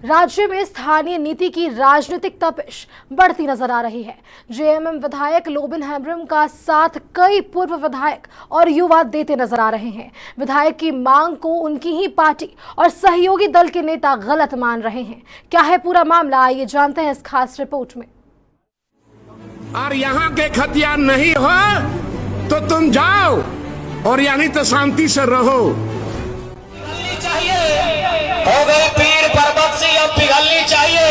राज्य में स्थानीय नीति की राजनीतिक तपिश बढ़ती नजर आ रही है। जेएमएम विधायक लोबिन हेम्ब्रम का साथ कई पूर्व विधायक और युवा देते नजर आ रहे हैं। विधायक की मांग को उनकी ही पार्टी और सहयोगी दल के नेता गलत मान रहे हैं। क्या है पूरा मामला, आइए जानते हैं इस खास रिपोर्ट में। और यहाँ के खतियान नहीं हो तो तुम जाओ, और यानी तो शांति से रहो। हो गए पीर पर्वत से अब पिघलनी चाहिए,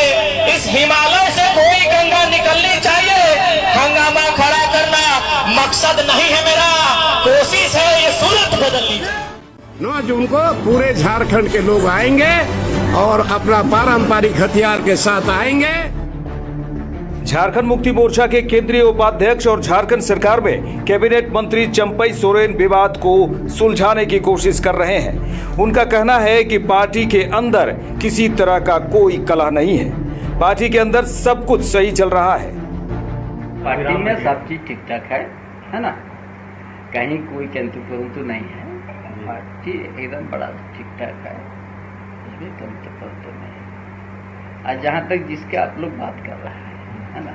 इस हिमालय से कोई गंगा निकलनी चाहिए। हंगामा खड़ा करना मकसद नहीं है मेरा, कोशिश है ये सूरत बदलनी। 9 जून को पूरे झारखंड के लोग आएंगे और अपना पारंपरिक हथियार के साथ आएंगे। झारखंड मुक्ति मोर्चा के केंद्रीय उपाध्यक्ष और झारखंड सरकार में कैबिनेट मंत्री चंपई सोरेन विवाद को सुलझाने की कोशिश कर रहे हैं। उनका कहना है कि पार्टी के अंदर किसी तरह का कोई कलह नहीं है, पार्टी के अंदर सब कुछ सही चल रहा है। पार्टी में सब चीज ठीक ठाक है ना, कहीं कोई किंतु परंतु नहीं है। पार्टी एकदम बड़ा ठीक ठाक है, किंतु परंतु नहीं। आज जहाँ तक जिसके आप लोग बात कर रहे हैं है ना,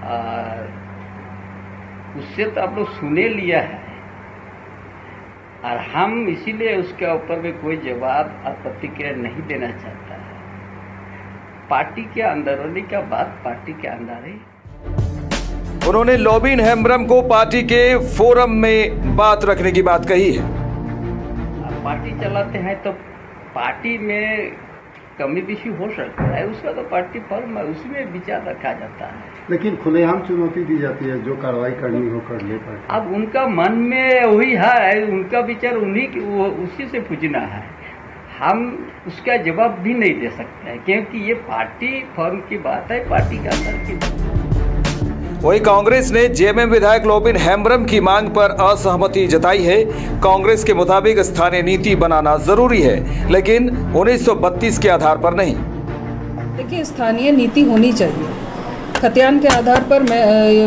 और उससे तो आप लोग सुने लिया है, और हम इसीलिए उसके ऊपर में कोई जवाब और प्रतिक्रिया नहीं देना चाहता है। पार्टी के अंदर होने क्या बात पार्टी के अंदर है। उन्होंने लोबिन हेम्ब्रम को पार्टी के फोरम में बात रखने की बात कही है। पार्टी चलाते हैं तो पार्टी में कमी बेशी हो सकता है, उसका तो पार्टी फॉर्म है, उसमें विचार रखा जाता है। लेकिन खुलेआम चुनौती दी जाती है, जो कार्रवाई करनी हो कर ले पाए। अब उनका मन में वही है, उनका विचार उसी से पूछना है। हम उसका जवाब भी नहीं दे सकते हैं, क्योंकि ये पार्टी फॉर्म की बात है, पार्टी के अंदर की बात है। वहीं कांग्रेस ने जेएमएम विधायक लोबिन हेम्ब्रम की मांग पर असहमति जताई है। कांग्रेस के मुताबिक स्थानीय नीति बनाना जरूरी है, लेकिन 1932 के आधार पर नहीं। देखिए, स्थानीय नीति होनी चाहिए, खतियान के आधार पर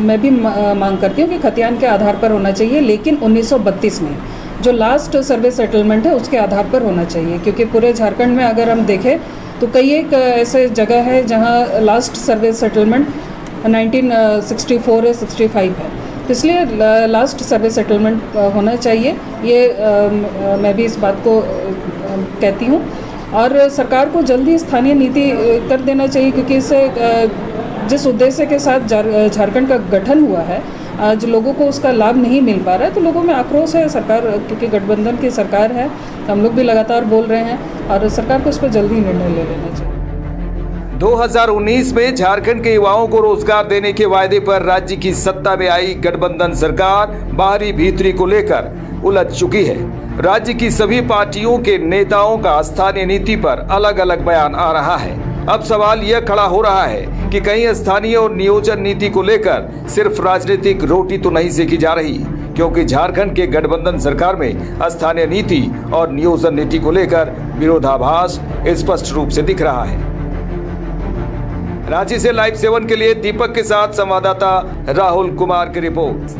मैं भी मांग करती हूँ कि खतियान के आधार पर होना चाहिए, लेकिन 1932 में जो लास्ट सर्वे सेटलमेंट है उसके आधार पर होना चाहिए। क्योंकि पूरे झारखंड में अगर हम देखें तो कई एक ऐसे जगह है जहाँ लास्ट सर्वे सेटलमेंट 1964 या 65 है, इसलिए लास्ट सर्वे सेटलमेंट होना चाहिए। ये मैं भी इस बात को कहती हूँ, और सरकार को जल्दी स्थानीय नीति कर देना चाहिए, क्योंकि इससे जिस उद्देश्य के साथ झारखंड का गठन हुआ है, आज लोगों को उसका लाभ नहीं मिल पा रहा है, तो लोगों में आक्रोश है। सरकार, क्योंकि गठबंधन की सरकार है, हम लोग भी लगातार बोल रहे हैं, और सरकार को इस पर जल्दी निर्णय ले लेना चाहिए। 2019 में झारखंड के युवाओं को रोजगार देने के वायदे पर राज्य की सत्ता में आई गठबंधन सरकार बाहरी भीतरी को लेकर उलझ चुकी है। राज्य की सभी पार्टियों के नेताओं का स्थानीय नीति पर अलग अलग बयान आ रहा है। अब सवाल यह खड़ा हो रहा है कि कहीं स्थानीय और नियोजन नीति को लेकर सिर्फ राजनीतिक रोटी तो नहीं सेकी जा रही, क्योंकि झारखंड के गठबंधन सरकार में स्थानीय नीति और नियोजन नीति को लेकर विरोधाभास स्पष्ट रूप से दिख रहा है। रांची से लाइव 7 के लिए दीपक के साथ संवाददाता राहुल कुमार की रिपोर्ट।